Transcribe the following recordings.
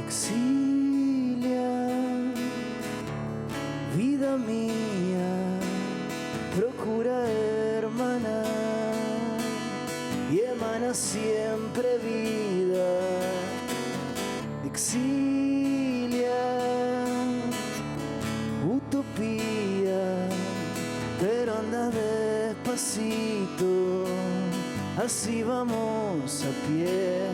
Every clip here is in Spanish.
Exilia, vida mía, procura hermanar y emana siempre vida. Exilia, utopía, pero anda despacito, así vamos a pie.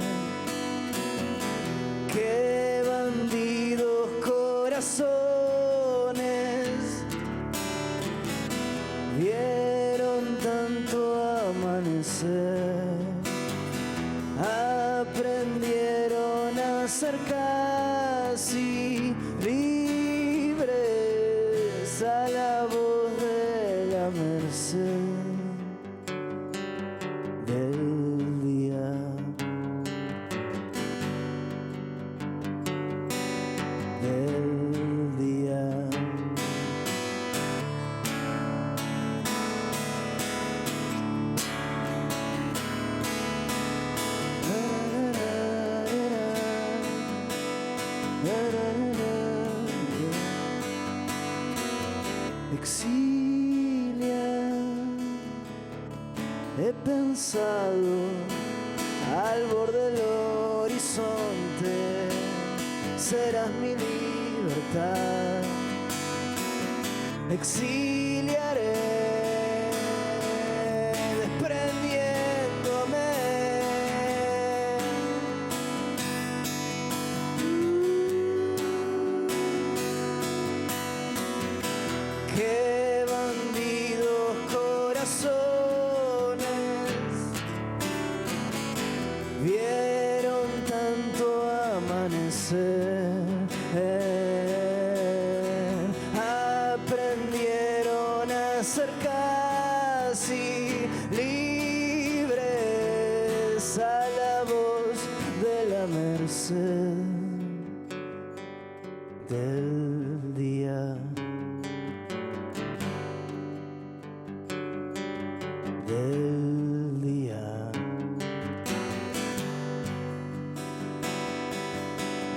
Qué bandidos corazones vieron tanto amanecer, aprendieron a ser casi libres a la voz de la merced del día. Del día. Exilia, he pensado al borde del horizonte, serás mi libertad. Exiliaré, desprendiéndome. Qué bandidos corazones vieron tanto amanecer, aprendieron a ser casi libres a la voz de la merced del día. Del día.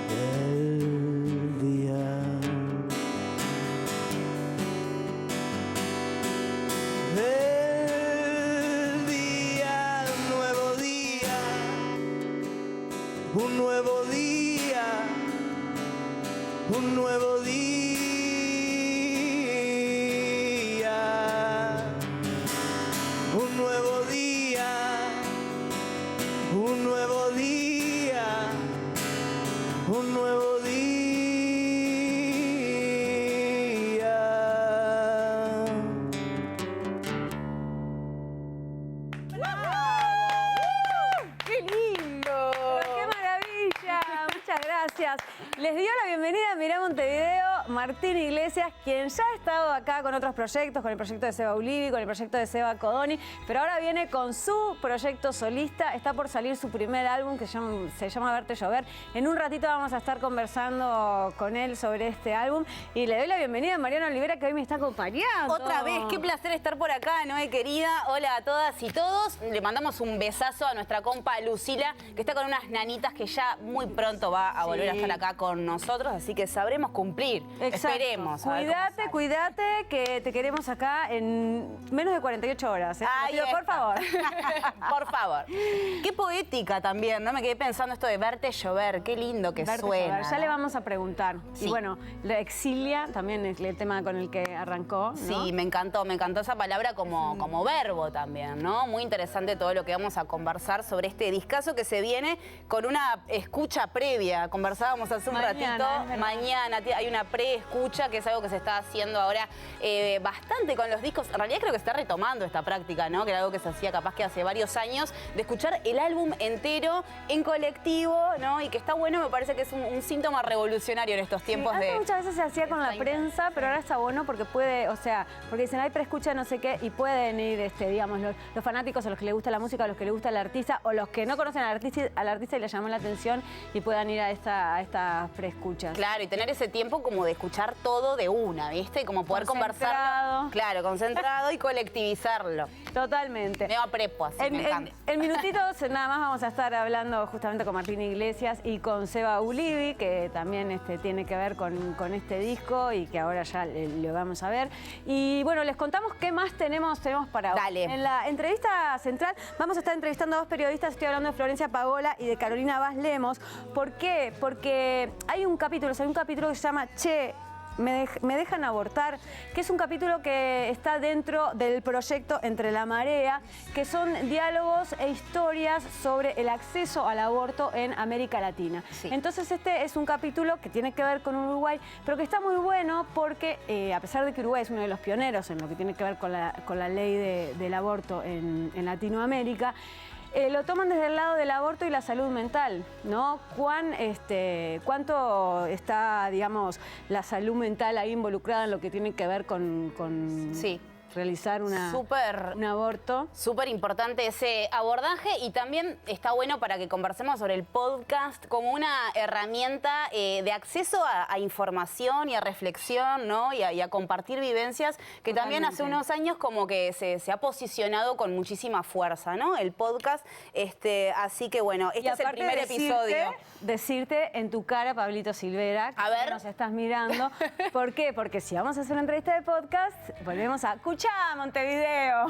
Del día. Del día, un nuevo día, un nuevo día, un nuevo día. Un nuevo día, un nuevo día, un nuevo día. ¡Qué lindo! ¡Qué maravilla! Muchas gracias. Les dio la bienvenida a Mirá Montevideo Martín Iglesias, quien ya ha estado acá con otros proyectos, con el proyecto de Seba Ulivi, con el proyecto de Seba Codoni, pero ahora viene con su proyecto solista. Está por salir su primer álbum que se llama Verte Llover. En un ratito vamos a estar conversando con él sobre este álbum y le doy la bienvenida a Mariana Olivera, que hoy me está acompañando. Otra vez, qué placer estar por acá, Noé querida. Hola a todas y todos. Le mandamos un besazo a nuestra compa Lucila, que está con unas nanitas que ya muy pronto va a volver a estar acá con nosotros, así que sabremos cumplir. Exacto. Esperemos. Cuídate, que te queremos acá en menos de 48 horas. Ahí por favor. Por favor. Qué poética también, ¿no? Me quedé pensando esto de verte llover. Qué lindo que Verte suena. llover. Ya ¿no? le vamos a preguntar. Sí. Y bueno, la exilia también es el tema con el que arrancó, ¿no? Sí, me encantó esa palabra como verbo también, ¿no? Muy interesante todo lo que vamos a conversar sobre este discazo que se viene con una escucha previa. Conversábamos hace un ratito. Mañana hay una pre-escucha, que es algo que se está haciendo ahora bastante con los discos. En realidad creo que se está retomando esta práctica, ¿no? Que era algo que se hacía capaz que hace varios años, de escuchar el álbum entero en colectivo, ¿no? Y que está bueno, me parece que es un síntoma revolucionario en estos tiempos antes de... muchas veces se hacía con la prensa, pero ahora está bueno porque puede, o sea, porque dicen, hay preescucha no sé qué, y pueden ir, digamos, los fanáticos, a los que les gusta la música, a los que les gusta el artista, o los que no conocen al artista y les llamó la atención y puedan ir a estas preescuchas. Claro, y tener ese tiempo como de escuchar todo de una, ¿viste? Y como poder conversarlo. Claro, concentrado y colectivizarlo. Totalmente. Me va prepo, así me encanta. En minutitos nada más vamos a estar hablando justamente con Martín Iglesias y con Seba Ulivi, que también tiene que ver con este disco y que ahora ya lo vamos a ver. Y bueno, les contamos qué más tenemos para hoy. Dale. En la entrevista central vamos a estar entrevistando a dos periodistas. Estoy hablando de Florencia Pagola y de Carolina Vaz Lemos. ¿Por qué? Porque hay un capítulo que se llama Che, me dejan abortar, que es un capítulo que está dentro del proyecto Entre la Marea, que son diálogos e historias sobre el acceso al aborto en América Latina. Sí. Entonces este es un capítulo que tiene que ver con Uruguay, pero que está muy bueno porque a pesar de que Uruguay es uno de los pioneros en lo que tiene que ver con la ley del aborto en Latinoamérica, lo toman desde el lado del aborto y la salud mental, ¿no? ¿Cuánto está, digamos, la salud mental ahí involucrada en lo que tiene que ver con Sí. realizar un aborto? Súper importante ese abordaje y también está bueno para que conversemos sobre el podcast como una herramienta de acceso a información y a reflexión, ¿no? Y a compartir vivencias que también hace unos años como que se ha posicionado con muchísima fuerza, ¿no? El podcast, así que bueno, este es el primer episodio. Decirte en tu cara, Pablito Silvera, que A ver. nos estás mirando. ¿Por qué? Porque si vamos a hacer una entrevista de podcast, volvemos a escuchar Montevideo,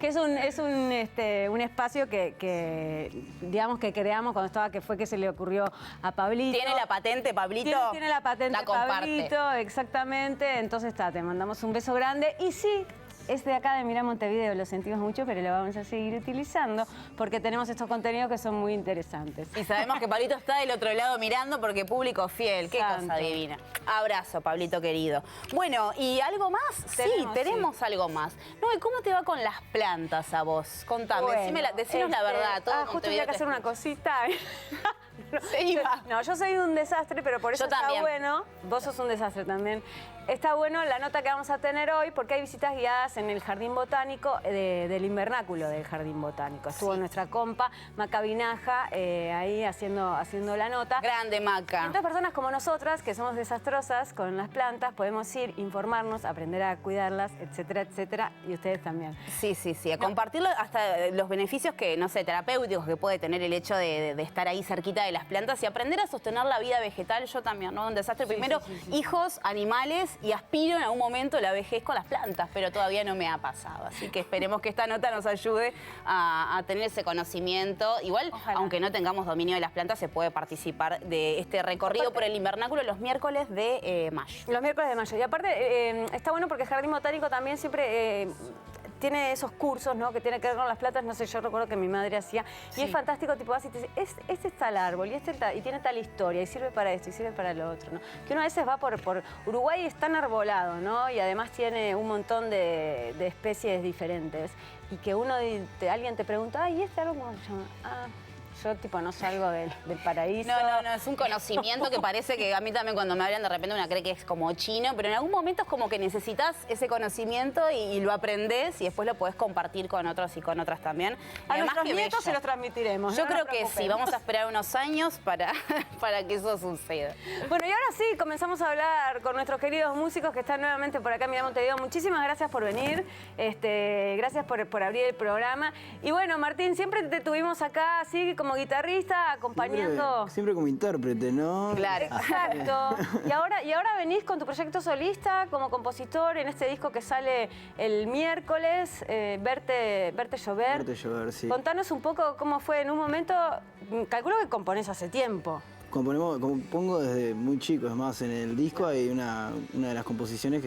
que es un espacio que digamos que creamos cuando que fue que se le ocurrió a Pablito. ¿Tiene la patente, Pablito? Tiene la patente, La comparte. Pablito, exactamente. Entonces te mandamos un beso grande. Y sí, es de acá de Mirá Montevideo, lo sentimos mucho, pero lo vamos a seguir utilizando porque tenemos estos contenidos que son muy interesantes. Y sabemos que Pablito está del otro lado mirando porque público fiel. Qué Santo. cosa divina. Abrazo, Pablito querido. Bueno, ¿y algo más? Tenemos algo más. No, ¿y cómo te va con las plantas a vos? Contame, Bueno, decinos la verdad. Todo justo tenía que hacer una cosita. Se iba. No, yo soy un desastre, pero por eso Yo está también. bueno. Vos sos un desastre también. Está bueno la nota que vamos a tener hoy porque hay visitas guiadas en el Jardín Botánico, del invernáculo del Jardín Botánico. Estuvo nuestra compa, Maca Vinaja, ahí haciendo la nota. Grande, Maca. Entonces, personas como nosotras, que somos desastrosas con las plantas, podemos ir, informarnos, aprender a cuidarlas, etcétera, etcétera, y ustedes también. Sí, a compartirlo hasta los beneficios que, no sé, terapéuticos que puede tener el hecho de estar ahí cerquita de las plantas y aprender a sostener la vida vegetal. Yo también, ¿no? Un desastre. Primero, hijos, animales, y aspiro en algún momento la vejez con las plantas, pero todavía no me ha pasado. Así que esperemos que esta nota nos ayude a tener ese conocimiento. Igual, ojalá, aunque no tengamos dominio de las plantas, se puede participar de este recorrido por el invernáculo los miércoles de mayo. Los miércoles de mayo. Y aparte, está bueno porque el Jardín Botánico también siempre tiene esos cursos, ¿no? Que tiene que ver con las plantas. No sé, yo recuerdo que mi madre hacía. Y es fantástico, tipo, vas y te dice, este está el árbol y tiene tal historia y sirve para esto y sirve para lo otro, ¿no? Que uno a veces va por Uruguay, es tan arbolado, ¿no? Y además tiene un montón de especies diferentes. Y que alguien te pregunta, ¿y este árbol cómo se llama? Yo tipo no salgo del paraíso. No, es un conocimiento que parece que a mí también cuando me hablan de repente uno cree que es como chino, pero en algún momento es como que necesitas ese conocimiento y lo aprendes y después lo podés compartir con otros y con otras también. A Además, nuestros qué nietos bello. se los transmitiremos. Yo no creo nos que sí, preocupemos. vamos a esperar unos años para que eso suceda. Bueno, y ahora sí, comenzamos a hablar con nuestros queridos músicos que están nuevamente por acá en Mirá Montevideo. Muchísimas gracias por venir, gracias por abrir el programa. Y bueno, Martín, siempre te tuvimos acá así como guitarrista, acompañando. Siempre como intérprete, ¿no? Claro. Exacto. Y ahora venís con tu proyecto solista como compositor en este disco que sale el miércoles, Verte Llover. Verte llover, sí. Contanos un poco cómo fue en un momento, calculo que componés hace tiempo. Compongo desde muy chico, es más, en el disco hay una de las composiciones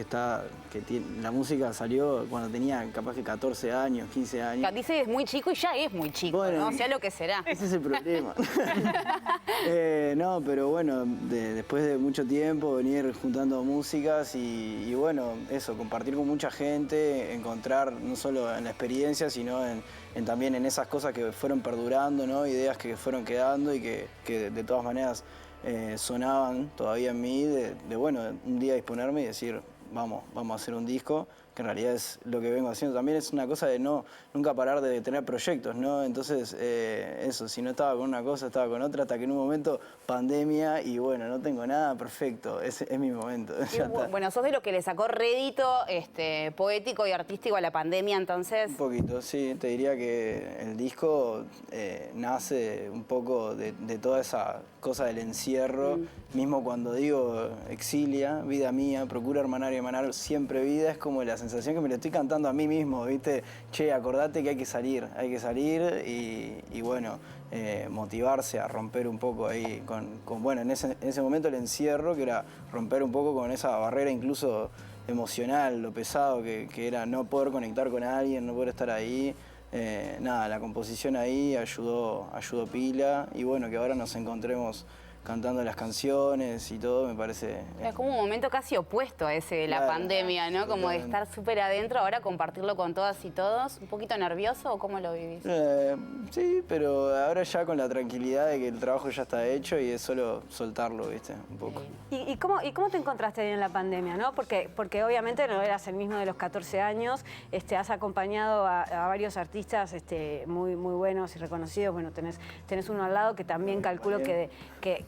la música salió cuando tenía capaz que 14 años, 15 años. Dice es muy chico y ya es muy chico, Bueno, ¿no? O sea lo que será. Ese es el problema. No, pero bueno, después de mucho tiempo venir juntando músicas y bueno, eso, compartir con mucha gente, encontrar no solo en la experiencia, sino también en esas cosas que fueron perdurando, ¿no? Ideas que fueron quedando y que de todas maneras sonaban todavía en mí, bueno, un día disponerme y decir, vamos a hacer un disco. que en realidad es lo que vengo haciendo. También es una cosa de nunca parar de tener proyectos, ¿no? Entonces, eso, si no estaba con una cosa, estaba con otra, hasta que en un momento, pandemia, y bueno, no tengo nada, perfecto, es mi momento. Ya está. Bueno, sos de los que le sacó rédito poético y artístico a la pandemia, entonces. Un poquito, sí, te diría que el disco nace un poco de toda esa cosa del encierro, mismo cuando digo exilia, vida mía, procura hermanar y emanar siempre vida, es como la sensación que me lo estoy cantando a mí mismo, ¿viste? Che, acordate que hay que salir y bueno, motivarse a romper un poco ahí bueno, en ese momento el encierro, que era romper un poco con esa barrera incluso emocional, lo pesado que era no poder conectar con alguien, no poder estar ahí. Nada, la composición ahí ayudó pila y bueno, que ahora nos encontremos cantando las canciones y todo, me parece. Es como un momento casi opuesto a ese de la Claro, pandemia, ¿no? Como de estar súper adentro, ahora compartirlo con todas y todos. ¿Un poquito nervioso o cómo lo vivís? Sí, pero ahora ya con la tranquilidad de que el trabajo ya está hecho y es solo soltarlo, ¿viste? Un poco. ¿Y cómo te encontraste ahí en la pandemia, no? Porque obviamente no eras el mismo de los 14 años, has acompañado a varios artistas muy buenos y reconocidos. Bueno, tenés uno al lado que también calculo que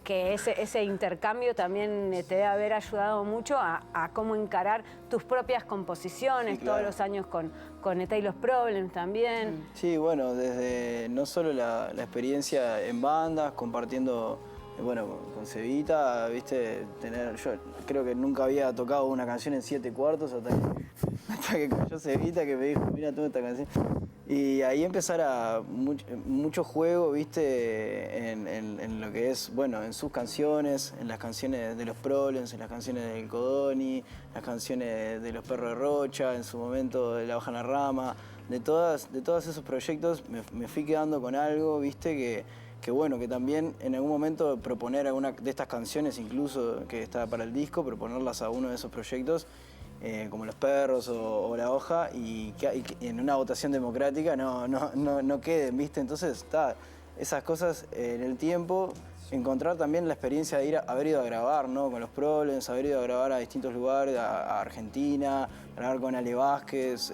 ese intercambio también te debe haber ayudado mucho a cómo encarar tus propias composiciones, sí, claro, todos los años con The Taylor's Problems también. Sí, bueno, desde no solo la experiencia en bandas, compartiendo, bueno, con Cevita, viste, yo creo que nunca había tocado una canción en 7/4 hasta que cayó Cevita, que me dijo, mira tú esta canción. Y ahí empezar a mucho juego, viste, en lo que es, bueno, en sus canciones, en las canciones de los Problems, en las canciones del Codoni, las canciones de los Perros de Rocha, en su momento de La Hoja en la Rama, de todos esos proyectos me fui quedando con algo, viste, que bueno, que también en algún momento proponer alguna de estas canciones, incluso que está para el disco, proponerlas a uno de esos proyectos, como Los Perros o La Hoja, y que en una votación democrática no queden, ¿viste? Entonces, esas cosas en el tiempo, encontrar también la experiencia de haber ido a grabar, ¿no? Con los Problems, haber ido a grabar a distintos lugares, a Argentina, grabar con Ale Vázquez,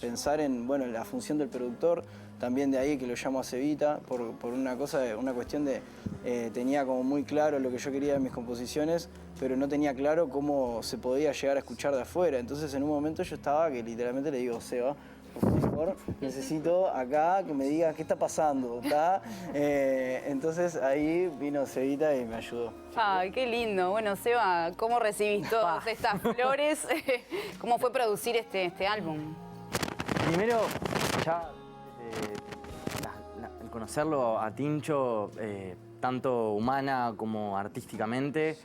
pensar en, bueno, la función del productor, también de ahí que lo llamo a Cevita, por una cuestión de, tenía como muy claro lo que yo quería en mis composiciones, pero no tenía claro cómo se podía llegar a escuchar de afuera. Entonces en un momento yo estaba que literalmente le digo, Seba, por favor, necesito acá que me digas qué está pasando, ¿está? Entonces ahí vino Cevita y me ayudó. Ay, qué lindo. Bueno, Seba, ¿cómo recibís todas estas flores? ¿Cómo fue producir este álbum? Primero, ya el conocerlo a Tincho, tanto humana como artísticamente,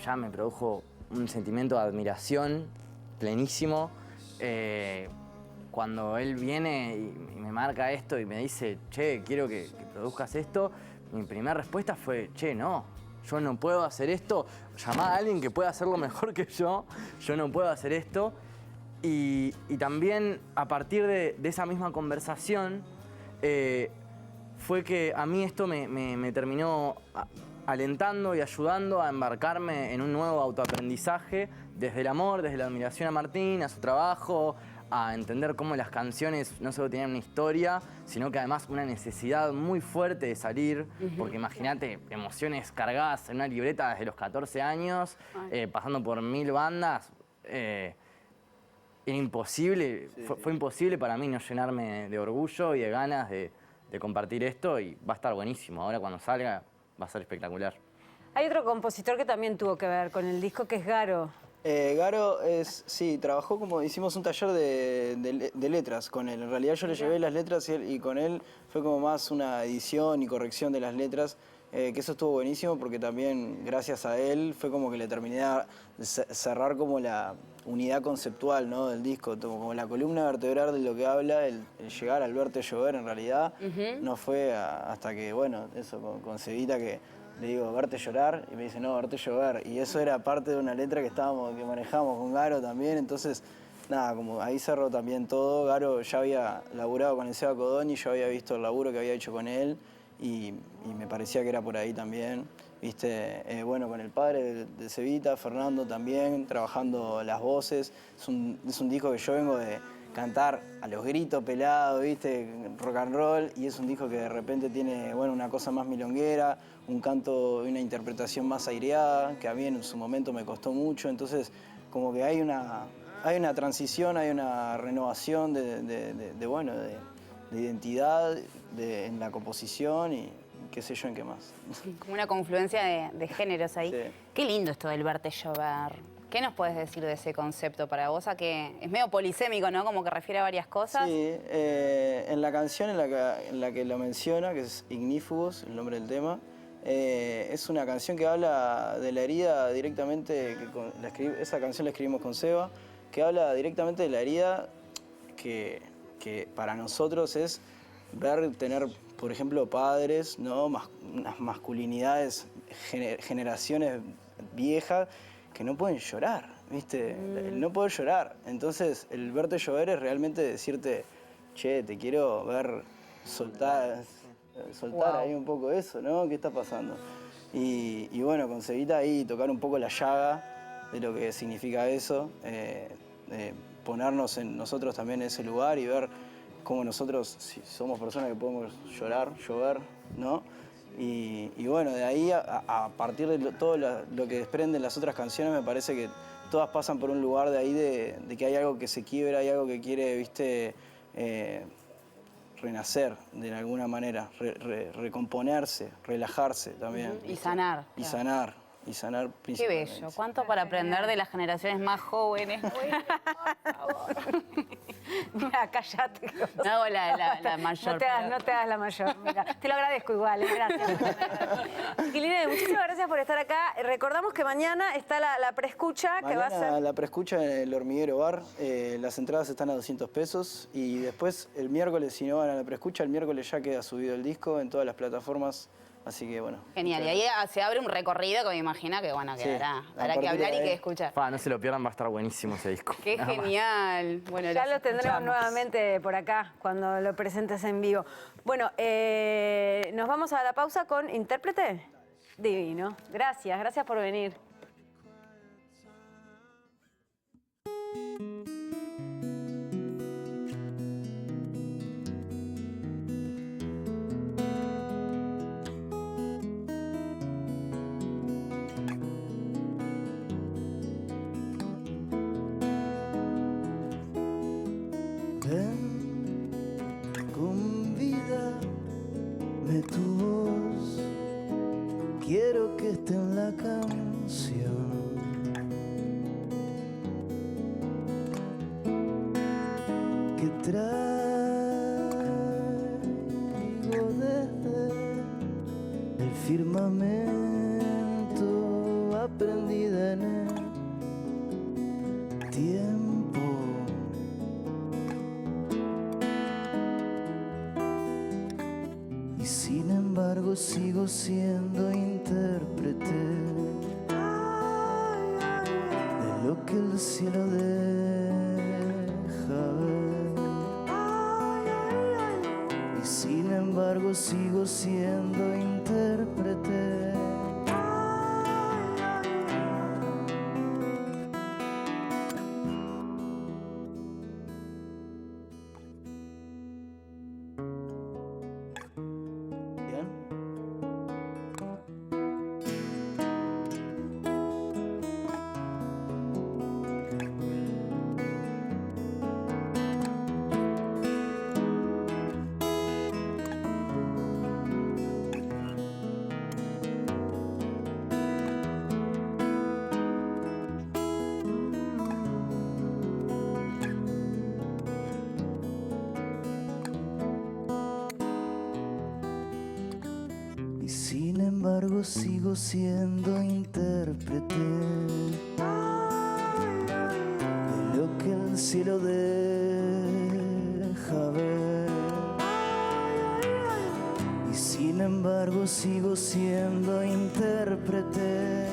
ya me produjo un sentimiento de admiración plenísimo. Cuando él viene y me marca esto y me dice, che, quiero que produzcas esto, mi primera respuesta fue, che, no, yo no puedo hacer esto, llamá a alguien que pueda hacerlo mejor que yo no puedo hacer esto. Y también a partir de esa misma conversación fue que a mí esto me terminó alentando y ayudando a embarcarme en un nuevo autoaprendizaje desde el amor, desde la admiración a Martín, a su trabajo, a entender cómo las canciones no solo tenían una historia, sino que además una necesidad muy fuerte de salir, porque imagínate, emociones cargadas en una libreta desde los 14 años, pasando por 1000 bandas, era imposible, fue imposible para mí no llenarme de orgullo y de ganas de compartir esto, y va a estar buenísimo. Ahora cuando salga va a ser espectacular. Hay otro compositor que también tuvo que ver con el disco, que es Garo. Garo trabajó hicimos un taller de letras con él. En realidad yo le llevé las letras y con él fue como más una edición y corrección de las letras, que eso estuvo buenísimo porque también gracias a él fue como que le terminé de cerrar como la unidad conceptual, ¿no? Del disco, como la columna vertebral de lo que habla, el llegar al verte llover en realidad, no fue hasta que, bueno, eso con Cevita que le digo, verte llorar, y me dice, no, verte llover. Y eso era parte de una letra que manejábamos con Garo también, entonces, nada, como ahí cerró también todo. Garo ya había laburado con el Seba Codoni, yo había visto el laburo que había hecho con él, y me parecía que era por ahí también. ¿viste? Bueno, con el padre de Cevita, Fernando también, trabajando las voces. Es un disco que yo vengo de cantar a los gritos pelados, ¿viste? Rock and roll, y es un disco que de repente tiene, bueno, una cosa más milonguera, un canto, una interpretación más aireada, que a mí en su momento me costó mucho. Entonces, como que hay una transición, hay una renovación de identidad en la composición y qué sé yo en qué más. Como una confluencia de géneros ahí. Sí. Qué lindo esto del verte llover. ¿Qué nos puedes decir de ese concepto para vos? Que es medio polisémico, ¿no? Como que refiere a varias cosas. Sí, en la canción en la que lo menciona, que es Ignífugos, el nombre del tema, es una canción que habla de la herida directamente, esa canción la escribimos con Seba, que habla directamente de la herida que para nosotros es tener, por ejemplo, padres, ¿no? Unas masculinidades, generaciones viejas que no pueden llorar, ¿viste? El no poder llorar. Entonces, el verte llover es realmente decirte, che, te quiero ver soltar ahí un poco eso, ¿no? ¿Qué está pasando? Y bueno, con Cevita ahí tocar un poco la llaga de lo que significa eso, ponernos en nosotros también en ese lugar y ver cómo nosotros, si somos personas que podemos llorar, ¿no? Y bueno, de ahí a partir de todo lo que desprenden las otras canciones, me parece que todas pasan por un lugar de ahí de que hay algo que se quiebra, hay algo que quiere, ¿viste? Renacer de alguna manera, recomponerse, relajarse también. Y sanar. Y sanar Qué principalmente. bello. ¿Cuánto para aprender de las generaciones más jóvenes? Por favor. Mira, cállate. No hago la mayor. No te hagas la mayor. Mira, te lo agradezco igual, gracias. Chiquilines, muchísimas gracias por estar acá. Recordamos que mañana está la preescucha, que va a ser... La preescucha en el Hormiguero Bar, las entradas están a 200 pesos y después el miércoles, si no van a la preescucha, el miércoles ya queda subido el disco en todas las plataformas. Así que bueno. Genial, y ahí se abre un recorrido que me imagino que bueno, quedará. Habrá que hablar y que escuchar. No se lo pierdan, va a estar buenísimo ese disco. Qué genial. Bueno, ya lo tendremos nuevamente por acá cuando lo presentes en vivo. Bueno, nos vamos a la pausa con Intérprete. Divino. Gracias por venir. Convídame tu voz, quiero que esté en la canción. Que traigo desde el firmamento, aprendida en el tiempo. Y sin embargo sigo siendo intérprete de lo que el cielo deja ver. Y sin embargo sigo siendo intérprete. Sin embargo sigo siendo intérprete de lo que el cielo deja ver. Y sin embargo sigo siendo intérprete.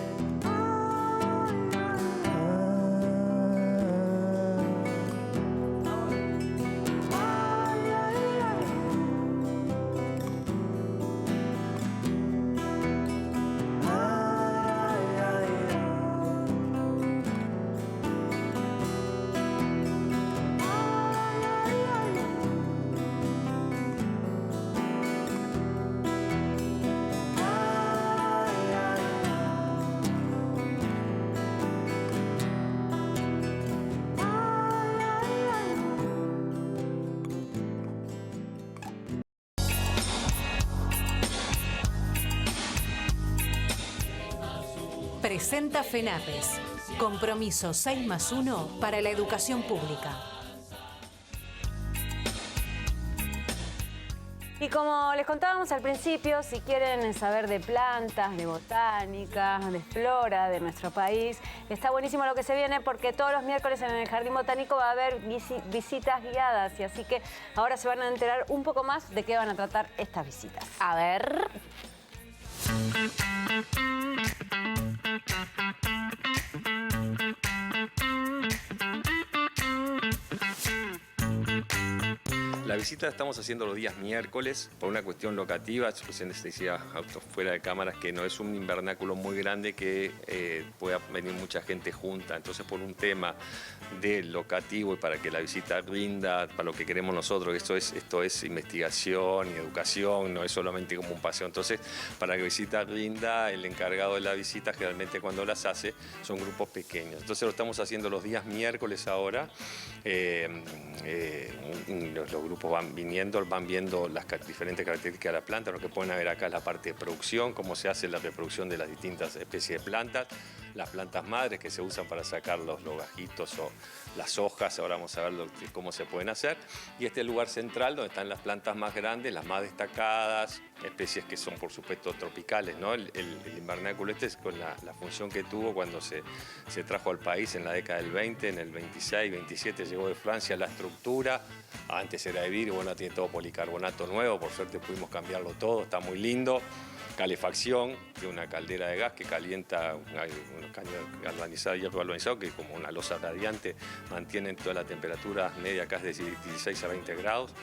Presenta FENAPES. Compromiso 6+1 para la educación pública. Y como les contábamos al principio, si quieren saber de plantas, de botánica, de flora de nuestro país, está buenísimo lo que se viene porque todos los miércoles en el Jardín Botánico va a haber visitas guiadas y así que ahora se van a enterar un poco más de qué van a tratar estas visitas. A ver. La visita la estamos haciendo los días miércoles por una cuestión locativa. Yo recién les decía fuera de cámaras que no es un invernáculo muy grande que pueda venir mucha gente junta. Entonces, por un tema de locativo y para que la visita rinda, para lo que queremos nosotros, esto es investigación y educación, no es solamente como un paseo. Entonces, para que la visita rinda, el encargado de la visita, generalmente cuando las hace, son grupos pequeños. Entonces, lo estamos haciendo los días miércoles ahora. Los grupos van viendo las diferentes características de la planta. Lo que pueden ver acá es la parte de producción, cómo se hace la reproducción de las distintas especies de plantas, las plantas madres que se usan para sacar los gajitos o las hojas. Ahora vamos a ver cómo se pueden hacer. Y este es el lugar central donde están las plantas más grandes, las más destacadas, especies que son por supuesto tropicales, ¿no? El invernáculo este es con la función que tuvo cuando se trajo al país en la década del 20, en el 26, 27 llegó de Francia la estructura. Antes era de vidrio, bueno, tiene todo policarbonato nuevo, por suerte pudimos cambiarlo todo, está muy lindo. Calefacción, tiene una caldera de gas que calienta unos caños galvanizados, hierro galvanizado, que como una losa radiante mantienen toda la temperatura media acá es de 16 a 20 grados.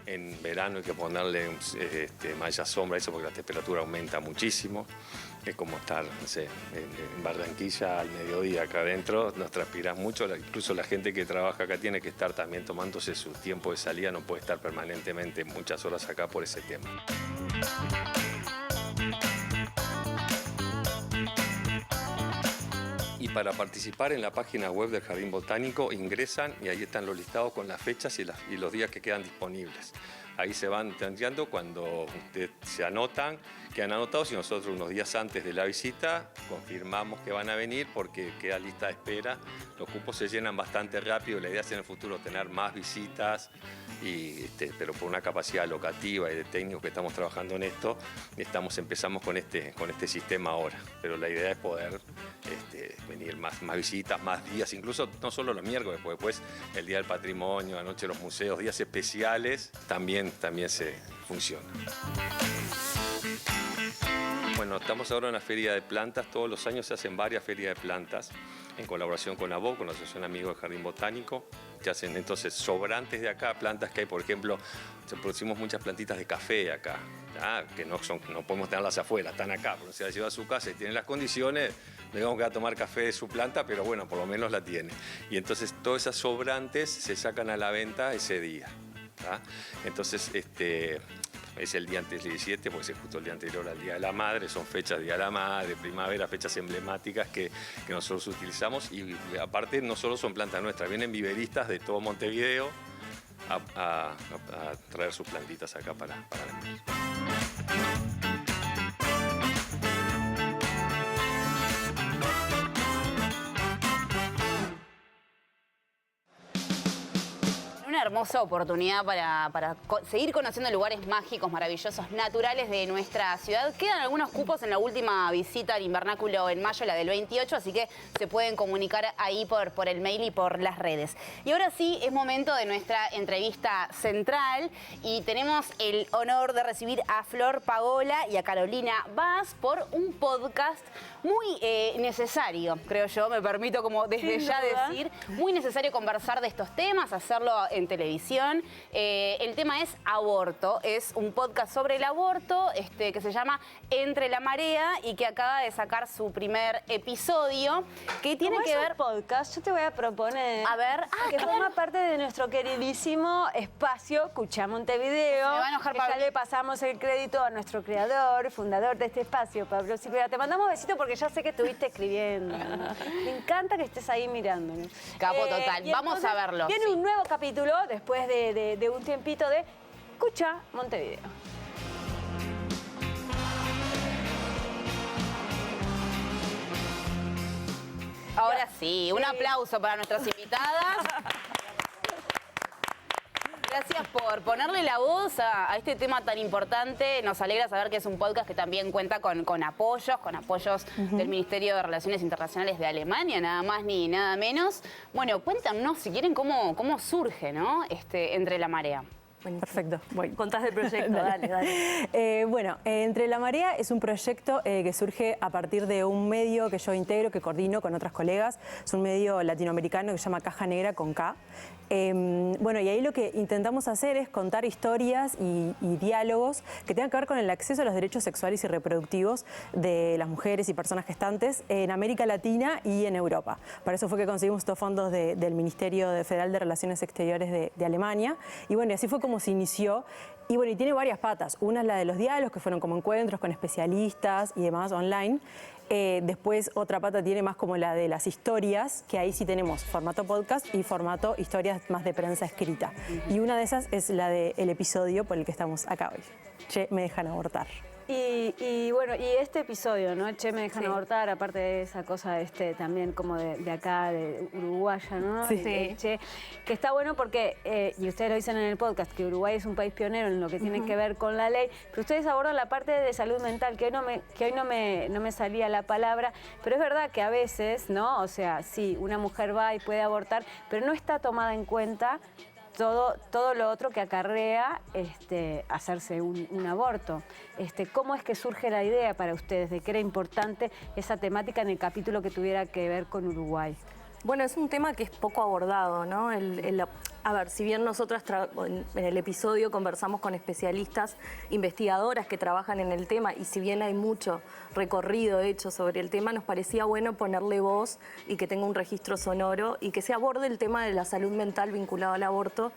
En verano hay que ponerle malla sombra, eso porque la temperatura aumenta muchísimo. Es como estar, no sé, en Barranquilla al mediodía acá adentro, nos transpiras mucho, incluso la gente que trabaja acá tiene que estar también tomándose su tiempo de salida, no puede estar permanentemente muchas horas acá por ese tema. Y para participar en la página web del Jardín Botánico ingresan y ahí están los listados con las fechas y los días que quedan disponibles. Ahí se van tanteando cuando ustedes se anotan, quedan anotados y nosotros unos días antes de la visita confirmamos que van a venir porque queda lista de espera. Los cupos se llenan bastante rápido, la idea es en el futuro tener más visitas, pero por una capacidad locativa y de técnicos que estamos trabajando en esto, empezamos con este sistema ahora. Pero la idea es poder venir más visitas, más días, incluso no solo los miércoles, porque después el Día del Patrimonio, anoche los museos, días especiales, también se funciona. Bueno, estamos ahora en la Feria de Plantas. Todos los años se hacen varias ferias de plantas en colaboración con ABO, con la Asociación Amigos del Jardín Botánico. Se hacen entonces sobrantes de acá, plantas que hay, por ejemplo, producimos muchas plantitas de café acá, que no podemos tenerlas afuera, están acá, pero se las lleva a su casa y tienen las condiciones, no digamos que va a tomar café de su planta, pero bueno, por lo menos la tiene. Y entonces todas esas sobrantes se sacan a la venta ese día. Entonces, es el día antes del 17, porque es justo el día anterior al Día de la Madre, son fechas de Día de la Madre, primavera, fechas emblemáticas que nosotros utilizamos y aparte no solo son plantas nuestras, vienen viveristas de todo Montevideo a traer sus plantitas acá para vender. Una hermosa oportunidad para seguir conociendo lugares mágicos, maravillosos, naturales de nuestra ciudad. Quedan algunos cupos en la última visita al invernáculo en mayo, la del 28, así que se pueden comunicar ahí por el mail y por las redes. Y ahora sí, es momento de nuestra entrevista central y tenemos el honor de recibir a Flor Pagola y a Carolina Vaz por un podcast muy necesario, creo yo, me permito como desde ya decir, muy necesario conversar de estos temas, hacerlo en televisión. El tema es aborto, es un podcast sobre el aborto que se llama Entre la Marea y que acaba de sacar su primer episodio, que tiene que ver... podcast, yo te voy a proponer que claro, forma parte de nuestro queridísimo espacio Cucha Montevideo. Me va a enojar, que Pablo. ya le pasamos el crédito a nuestro creador, fundador de este espacio, Pablo Silvera. Te mandamos besitos porque ya sé que estuviste escribiendo. Me encanta que estés ahí mirándonos. Capo total, vamos a verlo. Viene un nuevo capítulo después de un tiempito de Cucha Montevideo. Ahora sí, un aplauso para nuestras invitadas. Gracias por ponerle la voz a este tema tan importante. Nos alegra saber que es un podcast que también cuenta con apoyos del Ministerio de Relaciones Internacionales de Alemania, nada más ni nada menos. Bueno, cuéntanos si quieren cómo surge, ¿no? Entre la Marea. Perfecto, voy. Contás del proyecto, dale. Bueno, Entre la Marea es un proyecto que surge a partir de un medio que yo integro, que coordino con otras colegas. Es un medio latinoamericano que se llama Caja Negra con K. Bueno, y ahí lo que intentamos hacer es contar historias y diálogos que tengan que ver con el acceso a los derechos sexuales y reproductivos de las mujeres y personas gestantes en América Latina y en Europa. Para eso fue que conseguimos estos fondos del Ministerio Federal de Relaciones Exteriores de Alemania. Y bueno, y así fue como se inició. Y bueno, y tiene varias patas. Una es la de los diálogos, que fueron como encuentros con especialistas y demás online. Después otra pata tiene más como la de las historias, que ahí sí tenemos formato podcast y formato historias más de prensa escrita. Y una de esas es la del episodio por el que estamos acá hoy. Che, me dejan abortar. Y bueno, y este episodio, ¿no? Che, me dejan abortar, aparte de esa cosa también como de acá, de uruguaya, ¿no? Sí. Che, que está bueno porque, y ustedes lo dicen en el podcast, que Uruguay es un país pionero en lo que tiene que ver con la ley, pero ustedes abordan la parte de salud mental, que hoy no me salía la palabra, pero es verdad que a veces, ¿no? O sea, sí, una mujer va y puede abortar, pero no está tomada en cuenta todo lo otro que acarrea hacerse un aborto. ¿Cómo es que surge la idea para ustedes de que era importante esa temática en el capítulo que tuviera que ver con Uruguay? Bueno, es un tema que es poco abordado, ¿no? A ver, si bien nosotras en el episodio conversamos con especialistas, investigadoras que trabajan en el tema, y si bien hay mucho recorrido hecho sobre el tema, nos parecía bueno ponerle voz y que tenga un registro sonoro y que se aborde el tema de la salud mental vinculado al aborto,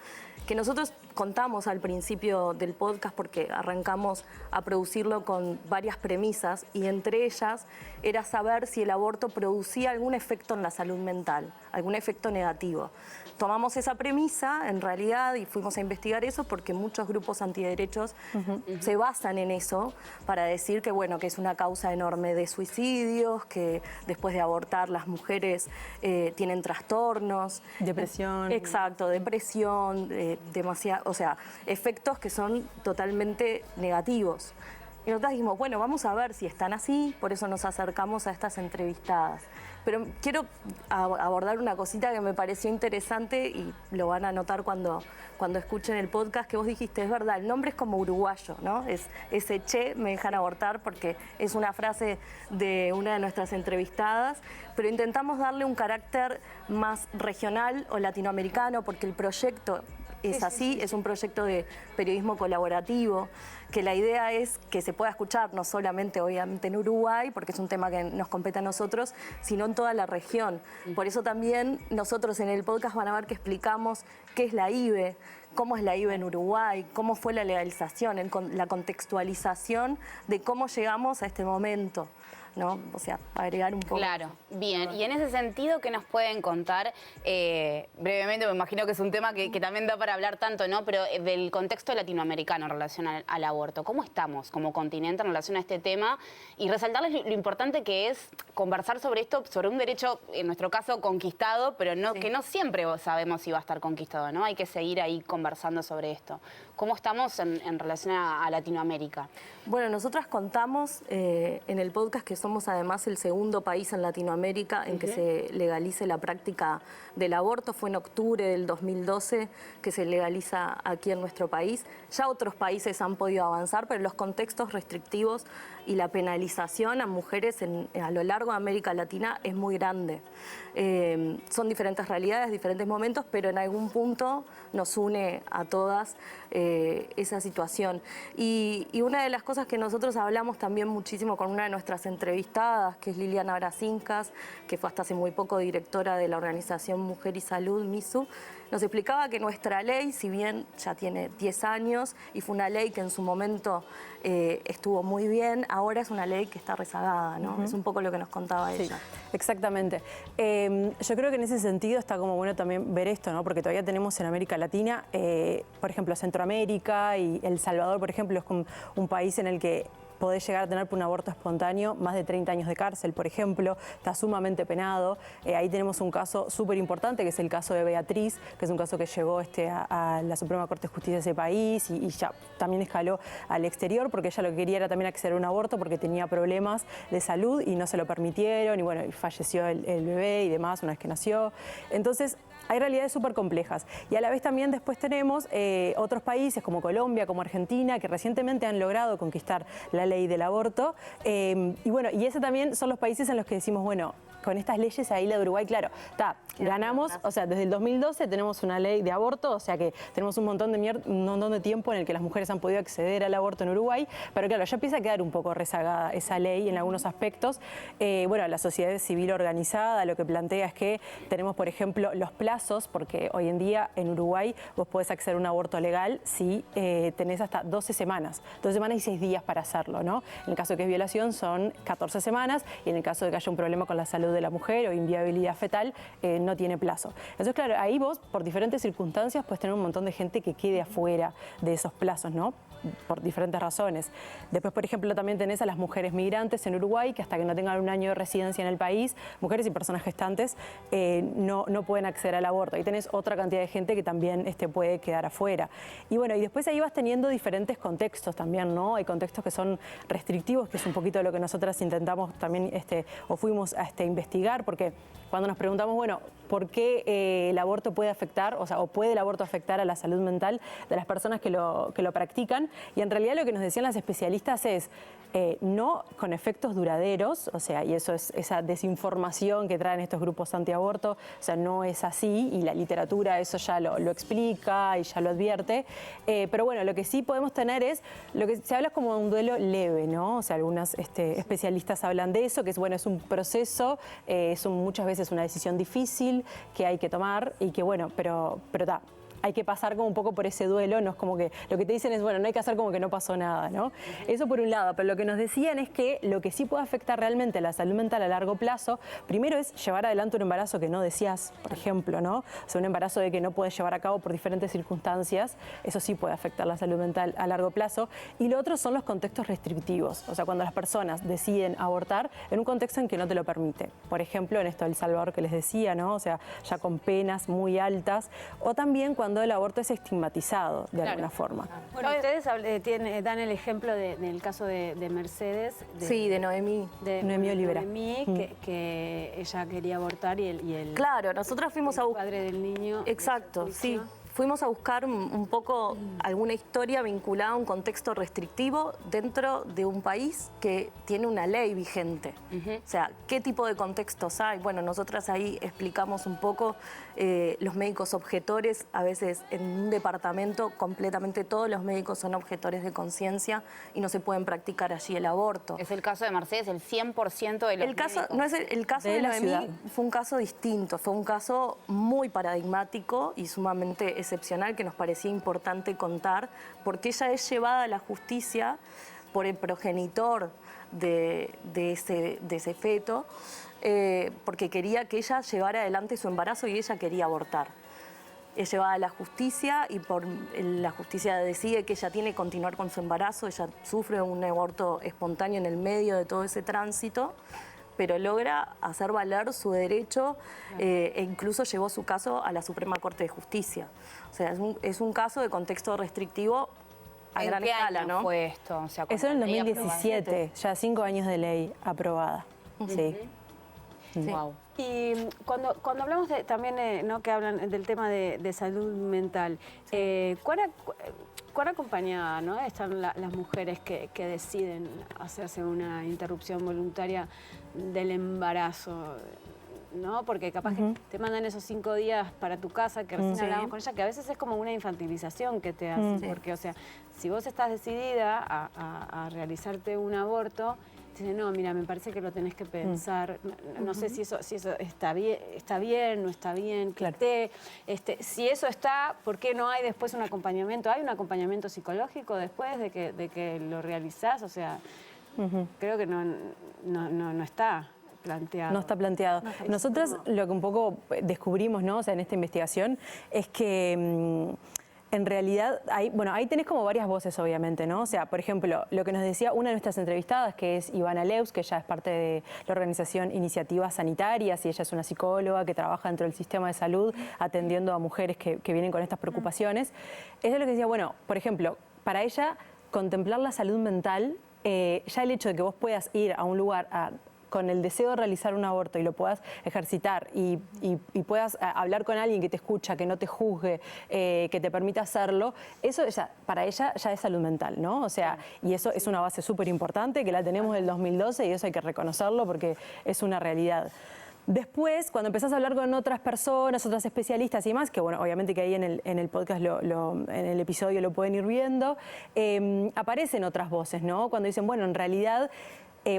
que nosotros contamos al principio del podcast porque arrancamos a producirlo con varias premisas y entre ellas era saber si el aborto producía algún efecto en la salud mental, algún efecto negativo. Tomamos esa premisa en realidad y fuimos a investigar eso porque muchos grupos antiderechos se basan en eso para decir que, bueno, que es una causa enorme de suicidios, que después de abortar las mujeres tienen trastornos. Depresión. Exacto, depresión, o sea, efectos que son totalmente negativos. Y nosotros dijimos, bueno, vamos a ver si están así, por eso nos acercamos a estas entrevistadas. Pero quiero abordar una cosita que me pareció interesante y lo van a notar cuando escuchen el podcast, que vos dijiste, es verdad, el nombre es como uruguayo, ¿no? Es ese che, me dejan abortar, porque es una frase de una de nuestras entrevistadas, pero intentamos darle un carácter más regional o latinoamericano, porque el proyecto es así, es un proyecto de periodismo colaborativo, que la idea es que se pueda escuchar no solamente obviamente en Uruguay, porque es un tema que nos compete a nosotros, sino en toda la región. Por eso también nosotros en el podcast van a ver que explicamos qué es la IVE, cómo es la IVE en Uruguay, cómo fue la legalización, la contextualización de cómo llegamos a este momento, ¿no? O sea, agregar un poco. Claro, bien. Y en ese sentido, ¿qué nos pueden contar? Brevemente, me imagino que es un tema que también da para hablar tanto, ¿no? Pero del contexto latinoamericano en relación al aborto. ¿Cómo estamos como continente en relación a este tema? Y resaltarles lo importante que es conversar sobre esto, sobre un derecho, en nuestro caso, conquistado, pero que no siempre sabemos si va a estar conquistado, ¿no? Hay que seguir ahí conversando sobre esto. ¿Cómo estamos en relación a Latinoamérica? Bueno, nosotras contamos en el podcast que somos además el segundo país en Latinoamérica en que se legalice la práctica del aborto. Fue en octubre del 2012 que se legaliza aquí en nuestro país. Ya otros países han podido avanzar, pero los contextos restrictivos y la penalización a mujeres a lo largo de América Latina es muy grande. Son diferentes realidades, diferentes momentos, pero en algún punto nos une a todas esa situación. Y una de las cosas que nosotros hablamos también muchísimo con una de nuestras entrevistadas, que es Liliana Brazincas, que fue hasta hace muy poco directora de la organización Mujer y Salud, MISU, nos explicaba que nuestra ley, si bien ya tiene 10 años y fue una ley que en su momento estuvo muy bien, ahora es una ley que está rezagada, ¿no? Es un poco lo que nos contaba ella. Exactamente. Yo creo que en ese sentido está como bueno también ver esto, ¿no? Porque todavía tenemos en América Latina, por ejemplo, Centroamérica y El Salvador, por ejemplo, es como un país en el que podés llegar a tener por un aborto espontáneo más de 30 años de cárcel, por ejemplo. Está sumamente penado. Ahí tenemos un caso súper importante, que es el caso de Beatriz, que es un caso que llegó a la Suprema Corte de Justicia de ese país y ya también escaló al exterior, porque ella lo que quería era también acceder a un aborto porque tenía problemas de salud y no se lo permitieron, y bueno, y falleció el bebé y demás una vez que nació. Entonces, hay realidades súper complejas. Y a la vez también después tenemos otros países como Colombia, como Argentina, que recientemente han logrado conquistar la ley del aborto. Y bueno, y ese también son los países en los que decimos, bueno, con estas leyes ahí la de Uruguay, claro, ganamos, o sea, desde el 2012 tenemos una ley de aborto, o sea que tenemos un montón de tiempo en el que las mujeres han podido acceder al aborto en Uruguay, pero claro, ya empieza a quedar un poco rezagada esa ley en algunos aspectos. Bueno, la sociedad civil organizada lo que plantea es que tenemos, por ejemplo, los plazos, porque hoy en día en Uruguay vos podés acceder a un aborto legal si tenés hasta 12 semanas. 12 semanas y 6 días para hacerlo, ¿no? En el caso de que es violación son 14 semanas y en el caso de que haya un problema con la salud de la mujer o inviabilidad fetal, no tiene plazo. Entonces, claro, ahí vos, por diferentes circunstancias, puedes tener un montón de gente que quede afuera de esos plazos, ¿no? Por diferentes razones. Después, por ejemplo, también tenés a las mujeres migrantes en Uruguay, que hasta que no tengan un año de residencia en el país, mujeres y personas gestantes, no pueden acceder al aborto. Ahí tenés otra cantidad de gente que también puede quedar afuera. Y bueno, y después ahí vas teniendo diferentes contextos también, ¿no? Hay contextos que son restrictivos, que es un poquito lo que nosotras intentamos también, o fuimos a investigar, porque cuando nos preguntamos, bueno, ¿por qué el aborto puede afectar, o puede el aborto afectar a la salud mental de las personas que lo practican? Y en realidad lo que nos decían las especialistas es no con efectos duraderos, o sea, y eso es esa desinformación que traen estos grupos antiaborto, o sea, no es así, y la literatura eso ya lo explica y ya lo advierte, pero bueno, lo que sí podemos tener es, lo que se habla como un duelo leve, ¿no? O sea, algunas especialistas hablan de eso, que es, bueno, es un proceso, es muchas veces una decisión difícil que hay que tomar y que, bueno, pero hay que pasar como un poco por ese duelo, no es como que lo que te dicen es, bueno, no hay que hacer como que no pasó nada, ¿no? Eso por un lado, pero lo que nos decían es que lo que sí puede afectar realmente a la salud mental a largo plazo, primero es llevar adelante un embarazo que no deseas, por ejemplo, ¿no? O sea, un embarazo de que no puedes llevar a cabo por diferentes circunstancias, eso sí puede afectar la salud mental a largo plazo. Y lo otro son los contextos restrictivos, o sea, cuando las personas deciden abortar en un contexto en que no te lo permite. Por ejemplo, en esto de El Salvador que les decía, ¿no? O sea, ya con penas muy altas, o también cuando el aborto es estigmatizado de alguna forma. Bueno, ustedes dan el ejemplo del caso de Mercedes. Sí, de Noemí. De Noemí Olivera. Noemí, que ella quería abortar y el Claro, nosotras fuimos a buscar... padre del niño. Exacto, sí. Fuimos a buscar un poco alguna historia vinculada a un contexto restrictivo dentro de un país que tiene una ley vigente. O sea, ¿qué tipo de contextos hay? Bueno, nosotras ahí explicamos un poco los médicos objetores. A veces en un departamento completamente todos los médicos son objetores de conciencia y no se pueden practicar allí el aborto. Es el caso de Mercedes, el 100% de los médicos. No es el caso de Noemí, fue un caso distinto, fue un caso muy paradigmático y sumamente excepcional que nos parecía importante contar, porque ella es llevada a la justicia por el progenitor de ese feto, porque quería que ella llevara adelante su embarazo y ella quería abortar. Es llevada a la justicia y la justicia decide que ella tiene que continuar con su embarazo, ella sufre un aborto espontáneo en el medio de todo ese tránsito, pero logra hacer valer su derecho e incluso llevó su caso a la Suprema Corte de Justicia. O sea, es un caso de contexto restrictivo a gran escala, ¿no? Fue esto? O sea, eso en el 2017, ya 5 años de ley aprobada. Sí. Wow. Y cuando hablamos también, ¿no? Que hablan del tema de salud mental, ¿cuán acompañada, ¿no? están las mujeres que deciden hacerse una interrupción voluntaria del embarazo? ¿No? Porque capaz que te mandan esos 5 días para tu casa, que recién hablamos con ella, que a veces es como una infantilización que te hacen, porque, o sea, si vos estás decidida a realizarte un aborto, dice, no, mira, me parece que lo tenés que pensar, no sé si eso está bien, no está bien, claro. Si eso está, ¿por qué no hay después un acompañamiento? ¿Hay un acompañamiento psicológico después de que lo realizás? O sea, creo que no está planteado. No está planteado. Nosotras lo que un poco descubrimos, ¿no? O sea, en esta investigación es que en realidad, ahí tenés como varias voces, obviamente, ¿no? O sea, por ejemplo, lo que nos decía una de nuestras entrevistadas, que es Ivana Leus, que ella es parte de la organización Iniciativas Sanitarias, y ella es una psicóloga que trabaja dentro del sistema de salud atendiendo a mujeres que vienen con estas preocupaciones. Ella lo que decía, bueno, por ejemplo, para ella contemplar la salud mental, ya el hecho de que vos puedas ir a un lugar con el deseo de realizar un aborto y lo puedas ejercitar y puedas hablar con alguien que te escucha, que no te juzgue, que te permita hacerlo, eso para ella ya es salud mental, ¿no? O sea, y eso es una base súper importante que la tenemos del 2012 y eso hay que reconocerlo porque es una realidad. Después, cuando empezás a hablar con otras personas, otras especialistas y demás, que bueno, obviamente que ahí en el podcast, en el episodio lo pueden ir viendo, aparecen otras voces, ¿no? Cuando dicen, bueno, en realidad...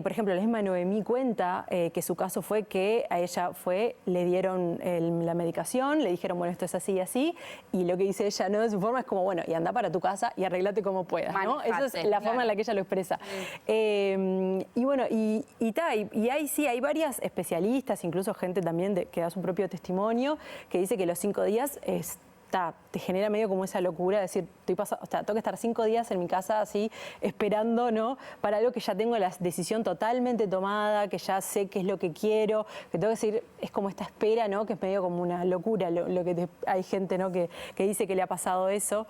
por ejemplo, la misma Noemí cuenta que su caso fue que a ella le dieron la medicación, le dijeron, bueno, esto es así y así, y lo que dice ella, ¿no? De su forma es como, bueno, y anda para tu casa y arreglate como puedas, ¿no? Esa es la forma en la que ella lo expresa. Y bueno, y ahí sí, hay varias especialistas, incluso gente también que da su propio testimonio, que dice que los 5 días te genera medio como esa locura de decir, tengo que estar 5 días en mi casa así, esperando, ¿no? Para algo que ya tengo la decisión totalmente tomada, que ya sé qué es lo que quiero, que tengo que decir, es como esta espera, ¿no? Que es medio como una locura hay gente, ¿no? Que dice que le ha pasado eso.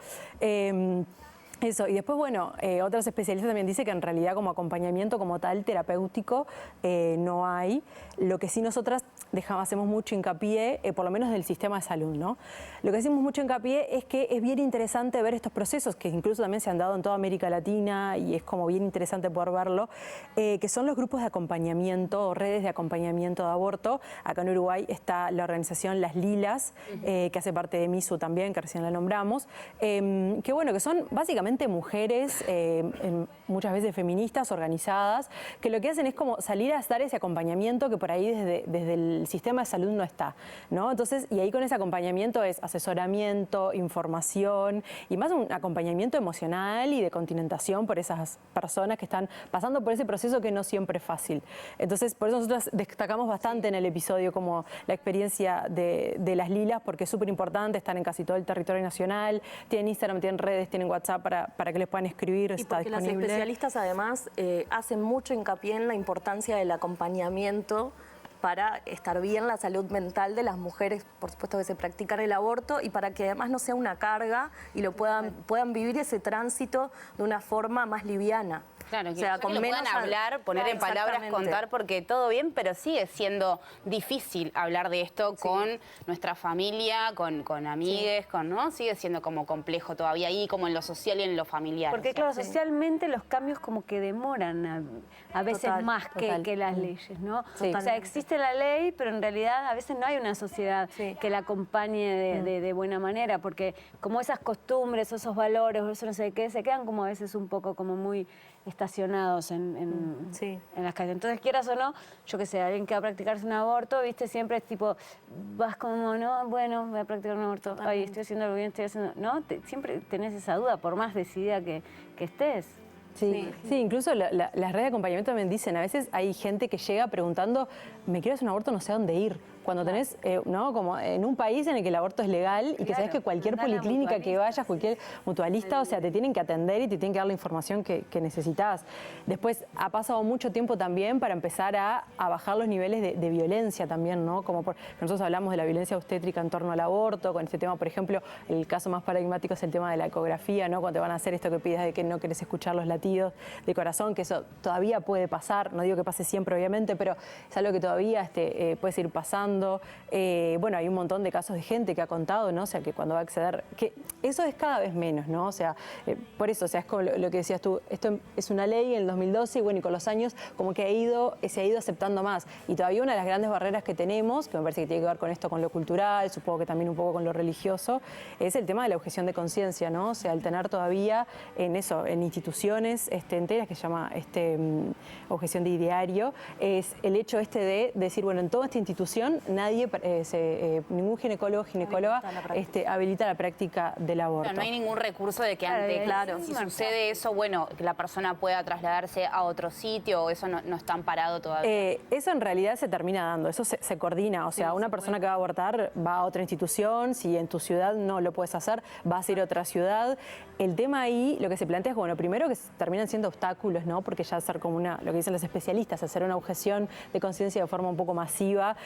Eso, y después, bueno, otras especialistas también dicen que en realidad como acompañamiento como tal, terapéutico, no hay. Lo que sí nosotras hacemos mucho hincapié, por lo menos del sistema de salud, ¿no? Lo que hacemos mucho hincapié es que es bien interesante ver estos procesos, que incluso también se han dado en toda América Latina y es como bien interesante poder verlo, que son los grupos de acompañamiento o redes de acompañamiento de aborto. Acá en Uruguay está la organización Las Lilas, que hace parte de MISU también, que recién la nombramos, que bueno, que son básicamente mujeres, muchas veces feministas, organizadas, que lo que hacen es como salir a dar ese acompañamiento que por ahí desde el sistema de salud no está, ¿no? Entonces, y ahí con ese acompañamiento es asesoramiento, información y más un acompañamiento emocional y de continentación por esas personas que están pasando por ese proceso que no siempre es fácil. Entonces, por eso nosotros destacamos bastante en el episodio como la experiencia de Las Lilas, porque es súper importante, están en casi todo el territorio nacional, tienen Instagram, tienen redes, tienen WhatsApp para que les puedan escribir, está disponible. Las especialistas además hacen mucho hincapié en la importancia del acompañamiento para estar bien la salud mental de las mujeres, por supuesto que se practican el aborto, y para que además no sea una carga y puedan vivir ese tránsito de una forma más liviana. Claro, o sea, que lo puedan hablar, poner en palabras, contar, porque todo bien, pero sigue siendo difícil hablar de esto con nuestra familia, con amigues, ¿no? Sigue siendo como complejo todavía ahí, como en lo social y en lo familiar. Porque claro, socialmente los cambios como que demoran a veces más que las leyes, ¿no? O sea, existe la ley, pero en realidad a veces no hay una sociedad que la acompañe de buena manera, porque como esas costumbres, esos valores, eso no sé qué, se quedan como a veces un poco como muy estacionados en las calles. Entonces, quieras o no, yo qué sé, alguien que va a practicarse un aborto, viste, siempre es tipo, vas como, no, bueno, voy a practicar un aborto, ay, estoy haciendo algo bien, estoy haciendo... No, siempre tenés esa duda, por más decidida que estés. Sí, incluso las redes de acompañamiento también dicen, a veces hay gente que llega preguntando, me quiero hacer un aborto, no sé a dónde ir. Cuando tenés, ¿no? Como en un país en el que el aborto es legal y que sabes que cualquier policlínica que vayas, cualquier mutualista, o sea, te tienen que atender y te tienen que dar la información que necesitas. Después ha pasado mucho tiempo también para empezar a bajar los niveles de violencia también, ¿no? Como nosotros hablamos de la violencia obstétrica en torno al aborto, con este tema, por ejemplo, el caso más paradigmático es el tema de la ecografía, ¿no? Cuando te van a hacer esto que pidas de que no querés escuchar los latidos de corazón, que eso todavía puede pasar, no digo que pase siempre obviamente, pero es algo que todavía puede seguir pasando. Bueno, hay un montón de casos de gente que ha contado, ¿no? O sea, que cuando va a acceder, que eso es cada vez menos, ¿no? O sea, por eso, o sea, es como lo que decías tú, esto es una ley en el 2012 y bueno, y con los años como que se ha ido aceptando más. Y todavía una de las grandes barreras que tenemos, que me parece que tiene que ver con esto, con lo cultural, supongo que también un poco con lo religioso, es el tema de la objeción de conciencia, ¿no? O sea, el tener todavía en instituciones enteras que se llama objeción de ideario, es el hecho de decir, bueno, en toda esta institución nadie, ningún ginecólogo o ginecóloga habilita la práctica del aborto. No hay ningún recurso de que si sucede eso, bueno, que la persona pueda trasladarse a otro sitio o eso no está amparado todavía. Eso en realidad se termina dando, eso se coordina, o sea, una persona que va a abortar va a otra institución, si en tu ciudad no lo puedes hacer, vas a ir a otra ciudad. El tema ahí, lo que se plantea es, bueno, primero que terminan siendo obstáculos, ¿no? Porque ya hacer como lo que dicen los especialistas, hacer una objeción de conciencia de forma un poco masiva,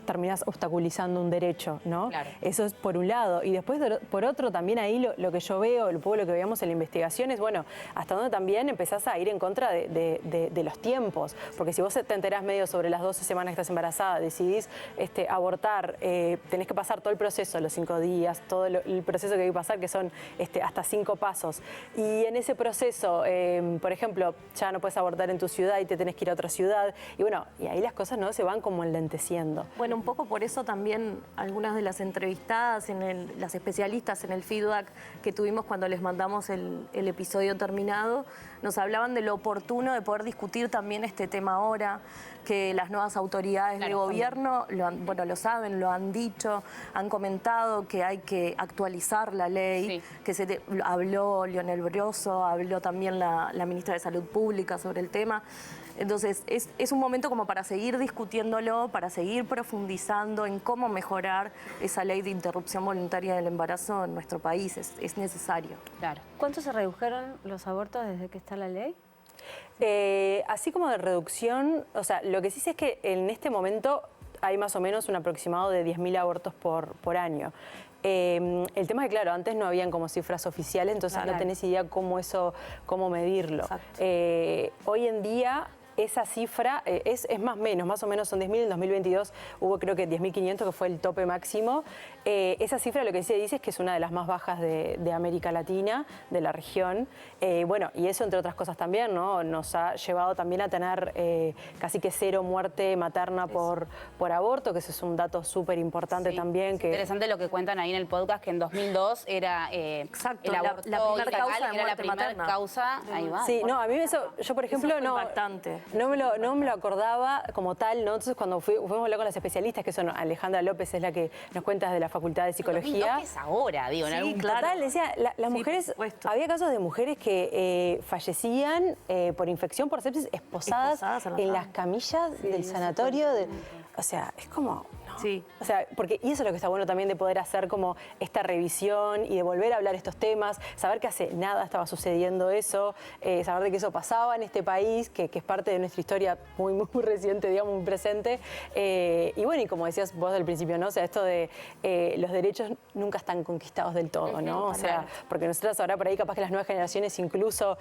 terminás obstaculizando un derecho, ¿no? Claro. Eso es por un lado. Y después, por otro, también ahí lo que yo veo, lo que veíamos en la investigación es, bueno, hasta dónde también empezás a ir en contra de los tiempos. Porque si vos te enterás medio sobre las 12 semanas que estás embarazada, decidís abortar, tenés que pasar todo el proceso, los 5 días, todo el proceso que hay que pasar, que son hasta 5 pasos. Y en ese proceso, por ejemplo, ya no puedes abortar en tu ciudad y te tenés que ir a otra ciudad. Y bueno, y ahí las cosas no se van como enlenteciendo. Bueno, un poco por eso también algunas de las entrevistadas, las especialistas en el feedback que tuvimos cuando les mandamos el episodio terminado, nos hablaban de lo oportuno de poder discutir también este tema ahora, que las nuevas autoridades de gobierno lo saben, lo han dicho, han comentado que hay que actualizar la ley, que habló Lionel Brioso, habló también la ministra de Salud Pública sobre el tema. Entonces, es un momento como para seguir discutiéndolo, para seguir profundizando en cómo mejorar esa ley de interrupción voluntaria del embarazo en nuestro país. Es necesario. Claro. ¿Cuánto se redujeron los abortos desde que está la ley? Así como de reducción, o sea, lo que sí sé es que en este momento hay más o menos un aproximado de 10.000 abortos por año. El tema es que, claro, antes no habían como cifras oficiales, entonces no tenés idea cómo medirlo. Hoy en día esa cifra es más o menos son 10.000. En 2022 hubo creo que 10.500, que fue el tope máximo. Esa cifra lo que se dice es que es una de las más bajas de América Latina, de la región. Bueno, y eso entre otras cosas también, ¿no? Nos ha llevado también a tener casi que 0 muerte materna por aborto, que ese es un dato súper importante también. Que interesante lo que cuentan ahí en el podcast, que en 2002 era el aborto la primera causa de era la muerte primera materna. causa. Ahí va. Sí, no, a mí eso, yo por ejemplo Eso fue impactante. No me lo acordaba como tal, ¿no? Entonces cuando fuimos a hablar con las especialistas, que son Alejandra López, es la que nos cuenta de la Facultad de Psicología. ¿Qué es ahora, digo? Sí, claro. Total, decía, las mujeres, había casos de mujeres que fallecían por infección por sepsis esposadas en las camillas del sanatorio. O sea, es como... Sí. O sea, y eso es lo que está bueno también de poder hacer como esta revisión y de volver a hablar estos temas, saber que hace nada estaba sucediendo eso, saber de que eso pasaba en este país, que es parte de nuestra historia muy, muy reciente, digamos, muy presente. Y bueno, y como decías vos al principio, ¿no? O sea, esto de los derechos nunca están conquistados del todo, ¿no? O sea, porque nosotros ahora por ahí capaz que las nuevas generaciones incluso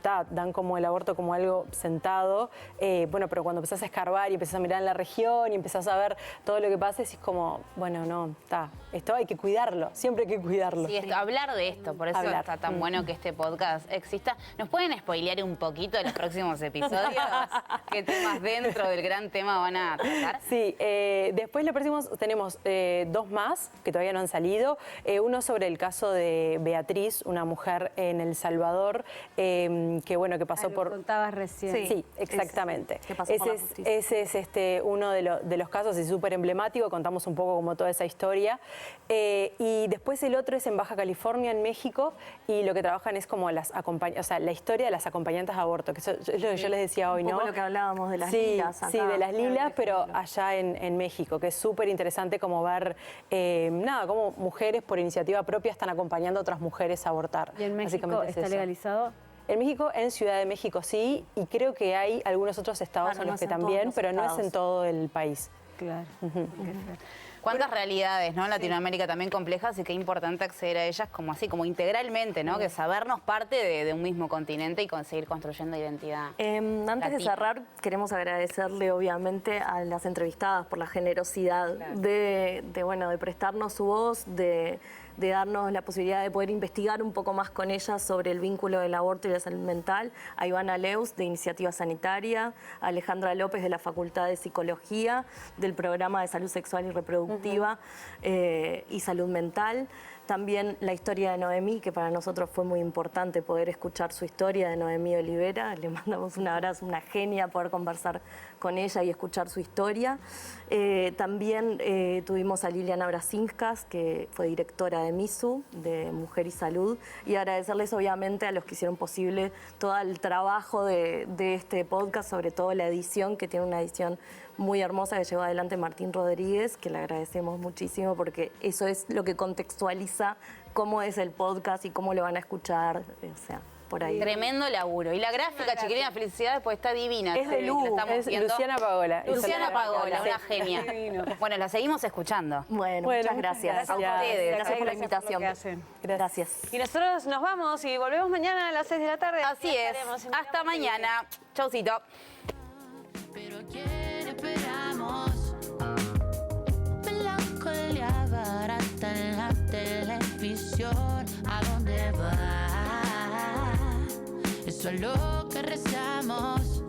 dan como el aborto como algo sentado. Bueno, pero cuando empezás a escarbar y empezás a mirar en la región y empezás a ver todo lo que pasa, es como, bueno, no, esto hay que cuidarlo, siempre hay que cuidarlo. Sí, hablar de esto, por eso está tan bueno que este podcast exista. ¿Nos pueden spoilear un poquito de los próximos episodios? ¿Qué temas dentro del gran tema van a tratar? Sí, después los próximos tenemos 2 más que todavía no han salido. Uno sobre el caso de Beatriz, una mujer en El Salvador, que pasó por... contabas recién. Sí, exactamente. ¿Qué pasó por la justicia? Ese es uno de los casos, es súper emblemático, contamos un poco como toda esa historia. Y después el otro es en Baja California, en México, y lo que trabajan es como la historia de las acompañantes de aborto, que eso es lo que yo les decía hoy, un poco ¿no? lo que hablábamos de las lilas acá. Sí, de las lilas, pero allá en México, que es súper interesante como ver, cómo mujeres por iniciativa propia están acompañando a otras mujeres a abortar. ¿Y en México está legalizado? En México, en Ciudad de México sí, y creo que hay algunos otros estados en los que también, pero no es en todo el país. Claro. Cuántas realidades, ¿no? En Latinoamérica también complejas y qué importante acceder a ellas como así, como integralmente, ¿no? Que sabernos parte de un mismo continente y conseguir construyendo identidad. Antes de cerrar, queremos agradecerle obviamente a las entrevistadas por la generosidad de prestarnos su voz, de darnos la posibilidad de poder investigar un poco más con ellas sobre el vínculo del aborto y la salud mental, a Ivana Leus, de Iniciativa Sanitaria, a Alejandra López, de la Facultad de Psicología, del Programa de Salud Sexual y Reproductiva y Salud Mental. También la historia de Noemí, que para nosotros fue muy importante poder escuchar su historia, de Noemí Olivera. Le mandamos un abrazo, una genia, poder conversar con ella y escuchar su historia. También tuvimos a Liliana Brasinskas, que fue directora de MISU, de Mujer y Salud, y agradecerles obviamente a los que hicieron posible todo el trabajo de este podcast, sobre todo la edición, que tiene una edición muy hermosa que llevó adelante Martín Rodríguez, que le agradecemos muchísimo porque eso es lo que contextualiza cómo es el podcast y cómo lo van a escuchar, o sea, por ahí. Tremendo laburo. Y la gráfica, chiquilina, felicidades, pues está divina. Es de luz, es Luciana Pagola. Luciana Pagola, una genia. Bueno, la seguimos escuchando. Bueno, muchas gracias. A ustedes. Gracias por la invitación. Gracias. Y nosotros nos vamos y volvemos mañana a las 6 de la tarde. Así es. Hasta mañana. Chaucito. Pero ¿a quién esperamos? Melancolía barata en la televisión. ¿A dónde va? Eso es lo que rezamos.